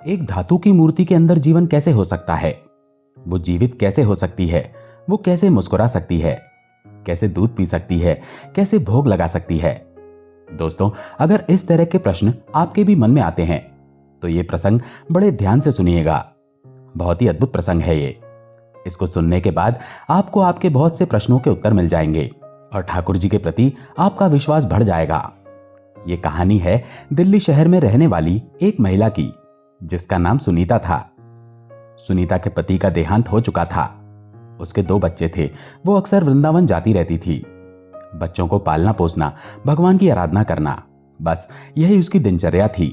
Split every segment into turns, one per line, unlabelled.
एक धातु की मूर्ति के अंदर जीवन कैसे हो सकता है? वो जीवित कैसे हो सकती है? वो कैसे मुस्कुरा सकती है? कैसे दूध पी सकती है? कैसे भोग लगा सकती है? दोस्तों, अगर इस तरह के प्रश्न आपके भी मन में आते हैं तो ये प्रसंग बड़े ध्यान से सुनिएगा। बहुत ही अद्भुत प्रसंग है ये। इसको सुनने के बाद आपको आपके बहुत से प्रश्नों के उत्तर मिल जाएंगे और ठाकुर जी के प्रति आपका विश्वास बढ़ जाएगा। ये कहानी है दिल्ली शहर में रहने वाली एक महिला की, जिसका नाम सुनीता था। सुनीता के पति का देहांत हो चुका था। उसके 2 बच्चे थे। वो अक्सर वृंदावन जाती रहती थी। बच्चों को पालना पोसना, भगवान की आराधना करना, बस यही उसकी दिनचर्या थी।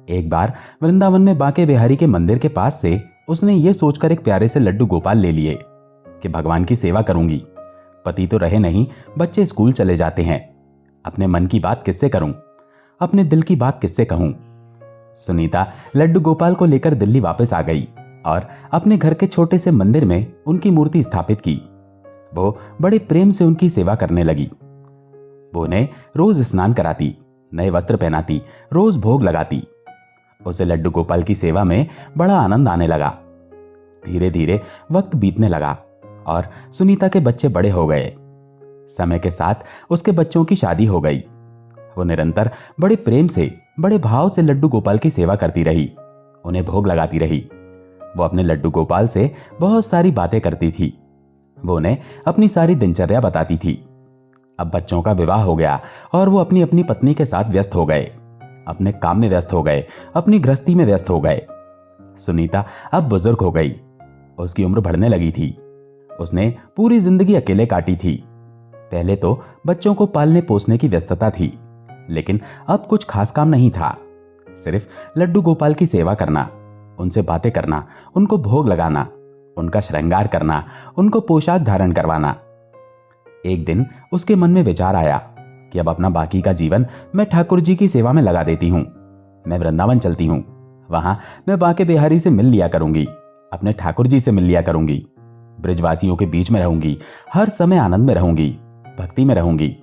एक बार वृंदावन में बांके बिहारी के मंदिर के पास से उसने ये सोचकर एक प्यारे से लड्डू गोपाल ले लिए कि भगवान की सेवा करूंगी। पति तो रहे नहीं, बच्चे स्कूल चले जाते हैं। अपने मन की बात किससे करूं? अपने दिल की बात किससे कहूं? सुनीता लड्डू गोपाल को लेकर दिल्ली वापस आ गई और अपने घर के छोटे से मंदिर में उनकी मूर्ति स्थापित की। वो बड़े प्रेम से उनकी सेवा करने लगी। वो उन्हें रोज स्नान कराती, नए वस्त्र पहनाती, रोज भोग लगाती। उसे लड्डू गोपाल की सेवा में बड़ा आनंद आने लगा। धीरे धीरे वक्त बीतने लगा और सुनीता के बच्चे बड़े हो गए। समय के साथ उसके बच्चों की शादी हो गई। वो निरंतर बड़े प्रेम से, बड़े भाव से लड्डू गोपाल की सेवा करती रही, उन्हें भोग लगाती रही। वो अपने लड्डू गोपाल से बहुत सारी बातें करती थी। वो उन्हें अपनी सारी दिनचर्या बताती थी। अब बच्चों का विवाह हो गया और वो अपनी अपनी पत्नी के साथ व्यस्त हो गए, अपने काम में व्यस्त हो गए, अपनी गृहस्थी में व्यस्त हो गए। सुनीता अब बुजुर्ग हो गई। उसकी उम्र बढ़ने लगी थी। उसने पूरी जिंदगी अकेले काटी थी। पहले तो बच्चों को पालने पोसने की व्यस्तता थी, लेकिन अब कुछ खास काम नहीं था। सिर्फ लड्डू गोपाल की सेवा करना, उनसे बातें करना, उनको भोग लगाना, उनका श्रृंगार करना, उनको पोशाक धारण करवाना। एक दिन उसके मन में विचार आया कि अब अपना बाकी का जीवन मैं ठाकुर जी की सेवा में लगा देती हूं। मैं वृंदावन चलती हूं। वहां मैं बांके बिहारी से मिल लिया करूंगी, अपने ठाकुर जी से मिल लिया करूंगी, ब्रजवासियों के बीच में रहूंगी, हर समय आनंद में रहूंगी, भक्ति में रहूंगी।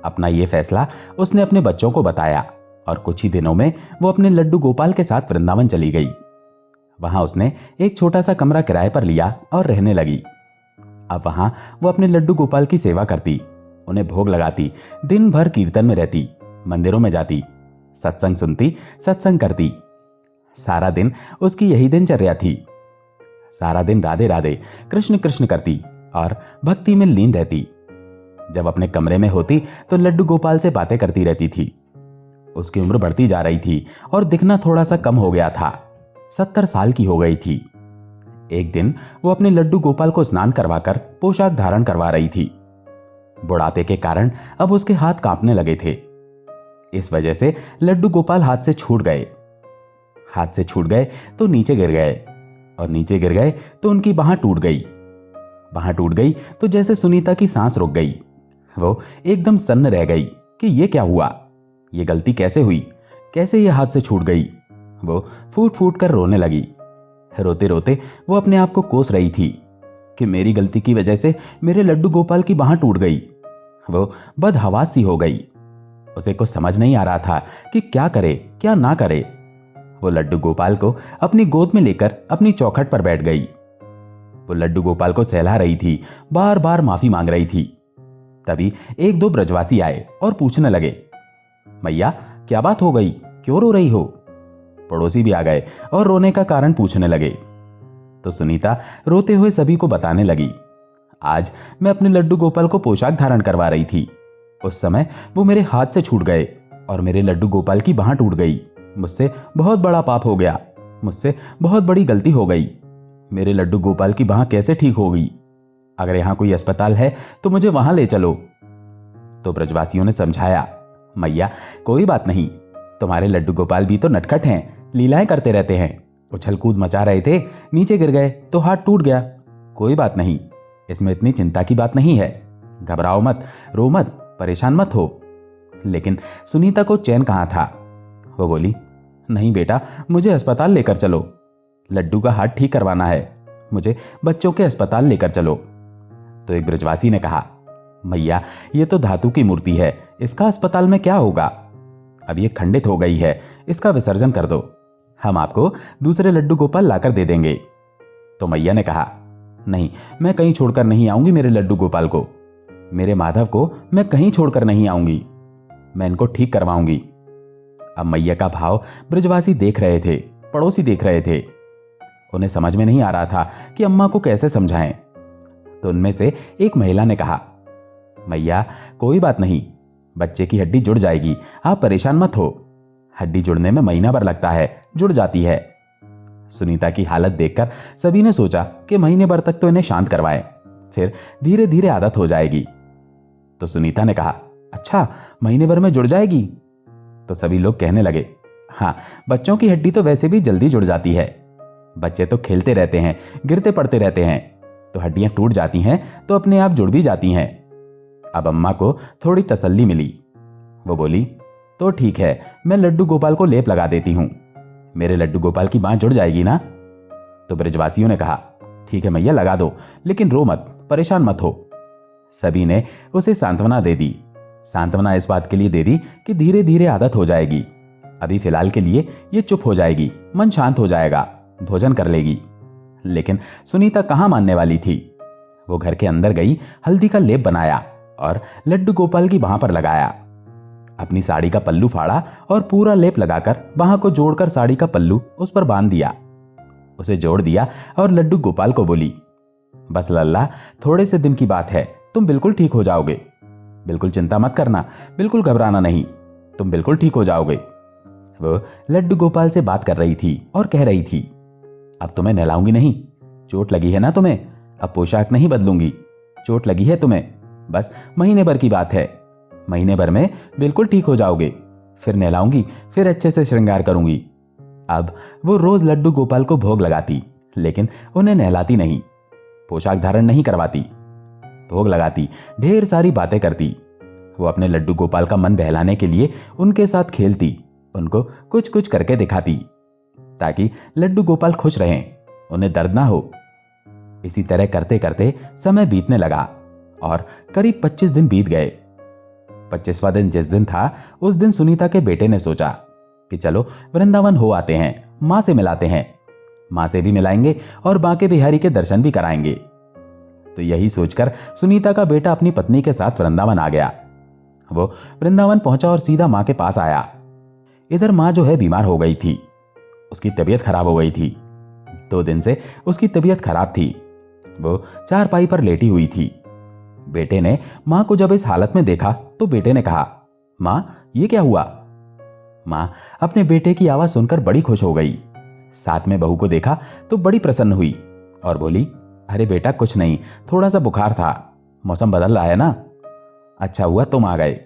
अपना यह फैसला उसने अपने बच्चों को बताया और कुछ ही दिनों में वो अपने लड्डू गोपाल के साथ वृंदावन चली गई। वहां उसने एक छोटा सा कमरा किराए पर लिया और रहने लगी। अब वहां वो अपने लड्डू गोपाल की सेवा करती, उन्हें भोग लगाती, दिन भर कीर्तन में रहती, मंदिरों में जाती, सत्संग सुनती, सत्संग करती। सारा दिन उसकी यही दिनचर्या थी। सारा दिन राधे राधे, कृष्ण कृष्ण करती और भक्ति में लीन रहती। जब अपने कमरे में होती तो लड्डू गोपाल से बातें करती रहती थी। उसकी उम्र बढ़ती जा रही थी और दिखना थोड़ा सा कम हो गया था। 70 साल की हो गई थी। एक दिन वो अपने लड्डू गोपाल को स्नान करवाकर पोशाक धारण करवा रही थी। बुढ़ापे के कारण अब उसके हाथ कांपने लगे थे। इस वजह से लड्डू गोपाल हाथ से छूट गए। हाथ से छूट गए तो नीचे गिर गए और नीचे गिर गए तो उनकी बांह टूट गई। बांह टूट गई तो जैसे सुनीता की सांस रुक गई। वो एकदम सन्न रह गई कि ये क्या हुआ, ये गलती कैसे हुई, कैसे ये हाथ से छूट गई। वो फूट फूट कर रोने लगी। रोते रोते वो अपने आप को कोस रही थी कि मेरी गलती की वजह से मेरे लड्डू गोपाल की बांह टूट गई। वो बदहवास सी हो गई। उसे कुछ समझ नहीं आ रहा था कि क्या करे क्या ना करे। वो लड्डू गोपाल को अपनी गोद में लेकर अपनी चौखट पर बैठ गई। वो लड्डू गोपाल को सहला रही थी, बार बार माफी मांग रही थी। तभी 1-2 ब्रजवासी आए और पूछने लगे, मैया क्या बात हो गई, क्यों रो रही हो? पड़ोसी भी आ गए और रोने का कारण पूछने लगे। तो सुनीता रोते हुए सभी को बताने लगी, आज मैं अपने लड्डू गोपाल को पोशाक धारण करवा रही थी। उस समय वो मेरे हाथ से छूट गए और मेरे लड्डू गोपाल की बांह टूट गई। मुझसे बहुत बड़ा पाप हो गया, मुझसे बहुत बड़ी गलती हो गई। मेरे लड्डू गोपाल की बांह कैसे ठीक होगी? अगर यहां कोई अस्पताल है तो मुझे वहां ले चलो। तो ब्रजवासियों ने समझाया, मैया कोई बात नहीं, तुम्हारे लड्डू गोपाल भी तो नटखट हैं, लीलाएं करते रहते हैं। उछल कूद मचा रहे थे, नीचे गिर गए तो हाथ टूट गया। कोई बात नहीं, इसमें इतनी चिंता की बात नहीं है। घबराओ मत, रो मत, परेशान मत हो। लेकिन सुनीता को चैन कहां था। वो बोली, नहीं बेटा, मुझे अस्पताल लेकर चलो, लड्डू का हाथ ठीक करवाना है, मुझे बच्चों के अस्पताल लेकर चलो। तो एक ब्रजवासी ने कहा, मैया ये तो धातु की मूर्ति है, इसका अस्पताल में क्या होगा? अब ये खंडित हो गई है, इसका विसर्जन कर दो। हम आपको दूसरे लड्डू गोपाल लाकर दे देंगे। तो मैया ने कहा, नहीं, मैं कहीं छोड़कर नहीं आऊंगी मेरे लड्डू गोपाल को, मेरे माधव को मैं कहीं छोड़कर नहीं आऊंगी, मैं इनको ठीक करवाऊंगी। अब मैया का भाव ब्रजवासी देख रहे थे, पड़ोसी देख रहे थे। उन्हें समझ में नहीं आ रहा था कि अम्मा को कैसे समझाएं। तो उनमें से एक महिला ने कहा, मैया कोई बात नहीं, बच्चे की हड्डी जुड़ जाएगी, आप परेशान मत हो। हड्डी जुड़ने में महीना भर लगता है, जुड़ जाती है। सुनीता की हालत देखकर सभी ने सोचा कि महीने भर तक तो इन्हें शांत करवाएं, फिर धीरे धीरे आदत हो जाएगी। तो सुनीता ने कहा, अच्छा, महीने भर में जुड़ जाएगी? तो सभी लोग कहने लगे, हाँ, बच्चों की हड्डी तो वैसे भी जल्दी जुड़ जाती है, बच्चे तो खेलते रहते हैं, गिरते पड़ते रहते हैं, तो हड्डियां टूट जाती हैं तो अपने आप जुड़ भी जाती हैं। अब अम्मा को थोड़ी तसल्ली मिली। वो बोली, तो ठीक है, मैं लड्डू गोपाल को लेप लगा देती हूं, मेरे लड्डू गोपाल की बांह जुड़ जाएगी ना? तो ब्रजवासियों ने कहा, ठीक है मैया, लगा दो, लेकिन रो मत, परेशान मत हो। सभी ने उसे सांत्वना दे दी। सांत्वना इस बात के लिए दे दी कि धीरे धीरे आदत हो जाएगी, अभी फिलहाल के लिए ये चुप हो जाएगी, मन शांत हो जाएगा, भोजन कर लेगी। लेकिन सुनीता कहां मानने वाली थी। वो घर के अंदर गई, हल्दी का लेप बनाया और लड्डू गोपाल की बांह पर लगाया। अपनी साड़ी का पल्लू फाड़ा और पूरा लेप लगाकर बांह को जोड़कर साड़ी का पल्लू उस पर बांध दिया। उसे जोड़ दिया और लड्डू गोपाल को बोली, बस लल्ला, थोड़े से दिन की बात है, तुम बिल्कुल ठीक हो जाओगे, बिल्कुल चिंता मत करना, बिल्कुल घबराना नहीं, तुम बिल्कुल ठीक हो जाओगे। वो लड्डू गोपाल से बात कर रही थी और कह रही थी, अब तुम्हें नहलाऊंगी नहीं, चोट लगी है ना तुम्हें, अब पोशाक नहीं बदलूंगी, चोट लगी है तुम्हें, बस महीने भर की बात है, महीने भर में बिल्कुल ठीक हो जाओगे, फिर नहलाऊंगी, फिर अच्छे से श्रृंगार करूंगी। अब वो रोज लड्डू गोपाल को भोग लगाती, लेकिन उन्हें नहलाती नहीं, पोशाक धारण नहीं करवाती, भोग लगाती, ढेर सारी बातें करती। वो अपने लड्डू गोपाल का मन बहलाने के लिए उनके साथ खेलती, उनको कुछ कुछ करके दिखाती, ताकि लड्डू गोपाल खुश रहें, उन्हें दर्द ना हो। इसी तरह करते करते समय बीतने लगा और करीब 25 दिन बीत गए। 25वां दिन जिस दिन था, उस दिन सुनीता के बेटे ने सोचा कि चलो वृंदावन हो आते हैं, मां से मिलाते हैं, मां से भी मिलाएंगे और बांके बिहारी के दर्शन भी कराएंगे। तो यही सोचकर सुनीता का बेटा अपनी पत्नी के साथ वृंदावन आ गया। वो वृंदावन पहुंचा और सीधा मां के पास आया। इधर मां जो है बीमार हो गई थी, उसकी तबीयत खराब हो गई थी। 2 दिन से उसकी तबीयत खराब थी, वो चारपाई पर लेटी हुई थी। बेटे ने मां को जब इस हालत में देखा तो बेटे ने कहा, मां, ये क्या हुआ? मां अपने बेटे की आवाज सुनकर बड़ी खुश हो गई। साथ में बहू को देखा तो बड़ी प्रसन्न हुई और बोली, अरे बेटा, कुछ नहीं, थोड़ा सा बुखार था, मौसम बदल रहा है ना, अच्छा हुआ तुम आ गए।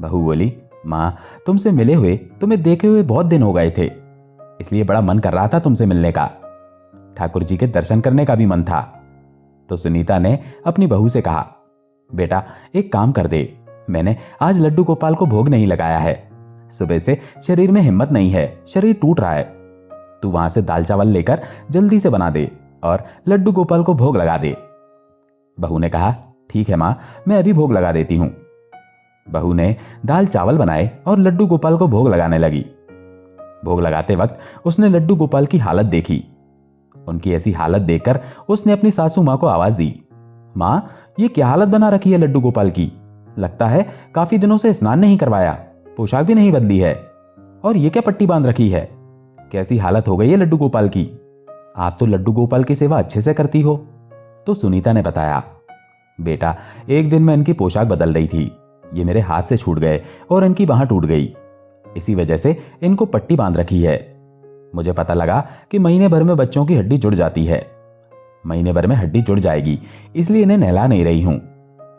बहू बोली, मां, तुमसे मिले हुए, तुम्हें देखे हुए बहुत दिन हो गए थे, इसलिए बड़ा मन कर रहा था तुमसे मिलने का, ठाकुर जी के दर्शन करने का भी मन था। तो सुनीता ने अपनी बहू से कहा, बेटा एक काम कर दे, मैंने आज लड्डू गोपाल को भोग नहीं लगाया है, सुबह से शरीर में हिम्मत नहीं है, शरीर टूट रहा है, तू वहां से दाल चावल लेकर जल्दी से बना दे और लड्डू गोपाल को भोग लगा दे। बहू ने कहा, ठीक है मां, मैं अभी भोग लगा देती हूं। बहू ने दाल चावल बनाए और लड्डू गोपाल को भोग लगाने लगी। भोग लगाते वक्त उसने लड्डू गोपाल की हालत देखी। उनकी ऐसी हालत देखकर उसने अपनी सासू मां को आवाज दी, मां, ये क्या हालत बना रखी है लड्डू गोपाल की, लगता है काफी दिनों से स्नान नहीं करवाया, पोशाक भी नहीं बदली है, और ये क्या पट्टी बांध रखी है, कैसी हालत हो गई है लड्डू गोपाल की, आप तो लड्डू गोपाल की सेवा अच्छे से करती हो। तो सुनीता ने बताया, बेटा एक दिन मैं इनकी पोशाक बदल रही थी, ये मेरे हाथ से छूट गए और इनकी बांह टूट गई, इसी वजह से इनको पट्टी बांध रखी है। मुझे पता लगा कि महीने भर में बच्चों की हड्डी जुड़ जाती है, महीने भर में हड्डी जुड़ जाएगी, इसलिए इन्हें नहला नहीं रही हूं,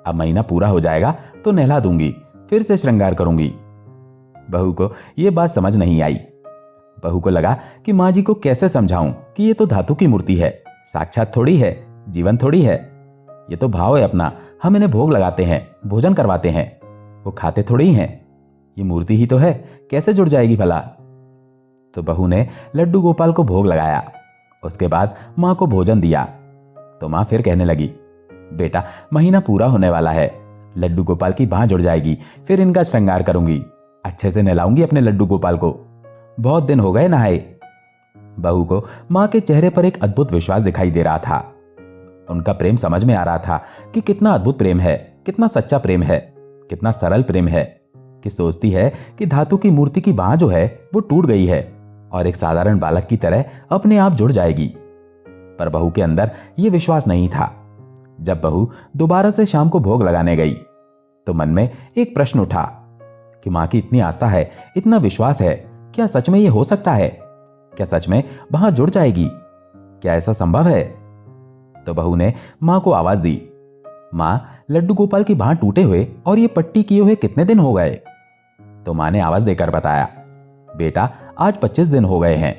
अब महीना पूरा हो जाएगा तो नहला दूंगी, फिर से श्रृंगार करूंगी। बहू को यह बात समझ नहीं आई। बहू को लगा कि मां जी को कैसे समझाऊं कि ये तो धातु की मूर्ति है, साक्षात थोड़ी है, जीवन थोड़ी है, ये तो भाव है अपना, हम इन्हें भोग लगाते हैं, भोजन करवाते हैं, वो खाते थोड़ी हैं, ये मूर्ति ही तो है, कैसे जुड़ जाएगी भला। तो बहू ने लड्डू गोपाल को भोग लगाया, उसके बाद मां को भोजन दिया। तो मां फिर कहने लगी, बेटा महीना पूरा होने वाला है, लड्डू गोपाल की बांह जुड़ जाएगी, फिर इनका श्रृंगार करूंगी, अच्छे से नहलाऊंगी अपने लड्डू गोपाल को, बहुत दिन हो गए नहाए, बहू को मां के चेहरे पर एक अद्भुत विश्वास दिखाई दे रहा था। उनका प्रेम समझ में आ रहा था कि कितना अद्भुत प्रेम है, कितना सच्चा प्रेम है, कितना सरल प्रेम है कि सोचती है कि धातु की मूर्ति की बांह जो है वो टूट गई है और एक साधारण बालक की तरह अपने आप जुड़ जाएगी। पर बहू के अंदर यह विश्वास नहीं था। जब बहू दोबारा से शाम को भोग लगाने गई तो मन में एक प्रश्न उठा कि मां की इतनी आस्था है, इतना विश्वास है, क्या सच में यह हो सकता है? क्या सच में बांह जुड़ जाएगी? क्या ऐसा संभव है? तो बहू ने मां को आवाज दी, मां, लड्डू गोपाल की बांह टूटे हुए और ये पट्टी किए हुए कितने दिन हो गए? तो मां ने आवाज देकर बताया, बेटा आज 25 दिन हो गए हैं।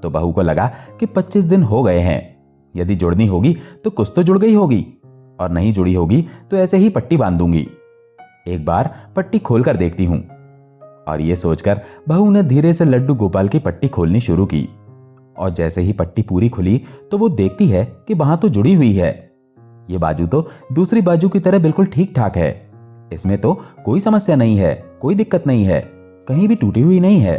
तो बहू को लगा कि 25 दिन हो गए हैं, यदि जुड़नी होगी तो कुछ तो जुड़ गई होगी, और नहीं जुड़ी होगी तो ऐसे ही पट्टी बांध दूंगी। एक बार पट्टी खोलकर देखती हूं। और यह सोचकर बहू ने धीरे से लड्डू गोपाल की पट्टी खोलनी शुरू की। और जैसे ही पट्टी पूरी खुली तो वो देखती है कि बांह तो जुड़ी हुई है। ये बाजू तो दूसरी बाजू की तरह बिल्कुल ठीक ठाक है, इसमें तो कोई समस्या नहीं है, कोई दिक्कत नहीं है, कहीं भी टूटी हुई नहीं है।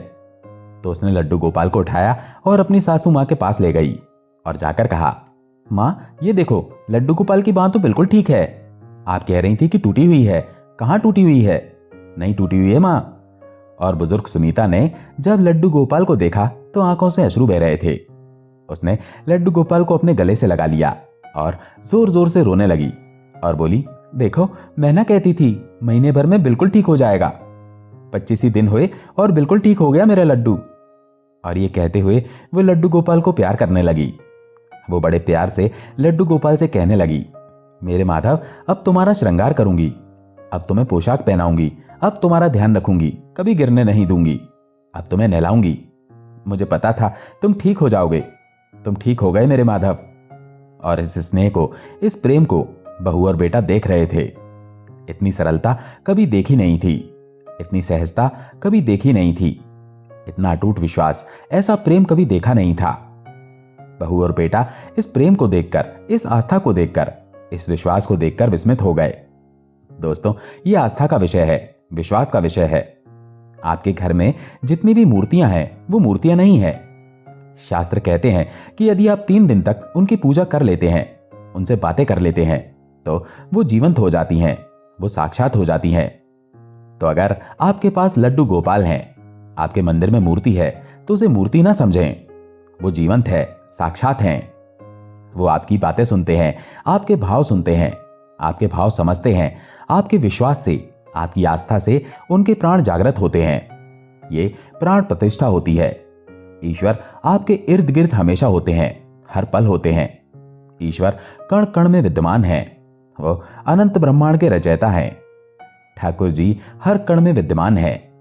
तो उसने लड्डू गोपाल को उठाया और अपनी सासू मां के पास ले गई और जाकर कहा, मां ये देखो, लड्डू गोपाल की बांह तो बिल्कुल ठीक है। आप कह रही थी कि टूटी हुई है, कहां टूटी हुई है? नहीं टूटी हुई है मां। और बुजुर्ग सुनीता ने जब लड्डू गोपाल को देखा तो आंखों से अश्रु बह रहे थे। उसने लड्डू गोपाल को अपने गले से लगा लिया और जोर जोर से रोने लगी और बोली, देखो मैं ना कहती थी महीने भर में बिल्कुल ठीक हो जाएगा। 25 ही दिन हुए और बिल्कुल ठीक हो गया मेरा लड्डू। और ये कहते हुए वो लड्डू गोपाल को प्यार करने लगी। वो बड़े प्यार से लड्डू गोपाल से कहने लगी, मेरे माधव अब तुम्हारा श्रृंगार करूंगी, अब तुम्हें पोशाक पहनाऊंगी, अब तुम्हारा ध्यान रखूंगी, कभी गिरने नहीं दूंगी, अब तुम्हें नहलाऊंगी। मुझे पता था तुम ठीक हो जाओगे, तुम ठीक हो गए मेरे माधव। और इस स्नेह को, इस प्रेम को बहू और बेटा देख रहे थे। इतनी सरलता कभी देखी नहीं थी, इतनी सहजता कभी देखी नहीं थी, इतना अटूट विश्वास, ऐसा प्रेम कभी देखा नहीं था। बहू और बेटा इस प्रेम को देखकर, इस आस्था को देखकर, इस विश्वास को देखकर विस्मित हो गए। दोस्तों, यह आस्था का विषय है, विश्वास का विषय है। आपके घर में जितनी भी मूर्तियां हैं वो मूर्तियां नहीं है। शास्त्र कहते हैं कि यदि आप 3 दिन तक उनकी पूजा कर लेते हैं, उनसे बातें कर लेते हैं, तो वो जीवंत हो जाती हैं, वो साक्षात हो जाती हैं। तो अगर आपके पास लड्डू गोपाल हैं, आपके मंदिर में मूर्ति है, तो उसे मूर्ति ना समझें, वो जीवंत है, साक्षात हैं। वो आपकी बातें सुनते हैं, आपके भाव सुनते हैं, आपके भाव समझते हैं, आपके विश्वास से, आपकी आस्था से उनके प्राण जागृत होते हैं। ये प्राण प्रतिष्ठा होती है। ईश्वर आपके इर्द गिर्द हमेशा होते हैं, हर पल होते हैं। ईश्वर कण कण में विद्यमान है, वो अनंत ब्रह्मांड के रचयिता हैं। ठाकुर जी हर कण में विद्यमान है,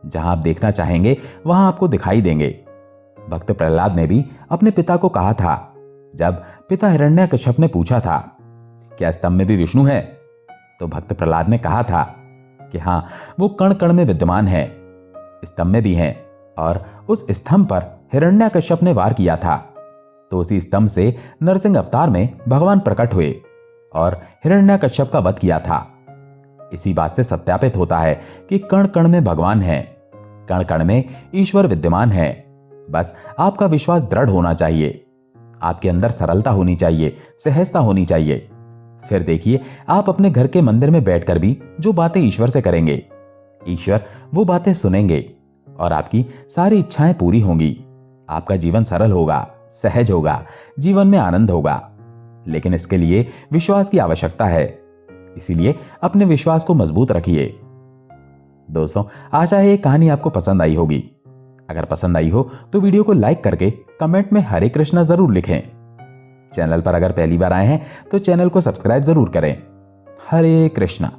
जहां आप देखना चाहेंगे वहां आपको दिखाई देंगे। भक्त प्रहलाद ने भी अपने पिता को कहा था, जब पिता हिरण्यकश्यप ने पूछा था, क्या स्तंभ में भी विष्णु है? तो भक्त प्रहलाद ने कहा था कि हां, वो कण कण में विद्यमान है, स्तंभ में भी हैं। और उस स्तंभ पर हिरण्यकश्यप ने वार किया था, तो उसी स्तंभ से नरसिंह अवतार में भगवान प्रकट हुए और हिरण्यकश्यप का वध किया था। इसी बात से सत्यापित होता है कि कण कण में भगवान है, कण कण में ईश्वर विद्यमान है। बस आपका विश्वास दृढ़ होना चाहिए, आपके अंदर सरलता होनी चाहिए, सहजता होनी चाहिए। फिर देखिए, आप अपने घर के मंदिर में बैठकर भी जो बातें ईश्वर से करेंगे, ईश्वर वो बातें सुनेंगे और आपकी सारी इच्छाएं पूरी होंगी। आपका जीवन सरल होगा, सहज होगा, जीवन में आनंद होगा। लेकिन इसके लिए विश्वास की आवश्यकता है, इसीलिए अपने विश्वास को मजबूत रखिए। दोस्तों, आशा है ये कहानी आपको पसंद आई होगी। अगर पसंद आई हो तो वीडियो को लाइक करके कमेंट में हरे कृष्णा जरूर लिखें। चैनल पर अगर पहली बार आए हैं तो चैनल को सब्सक्राइब जरूर करें। हरे कृष्णा।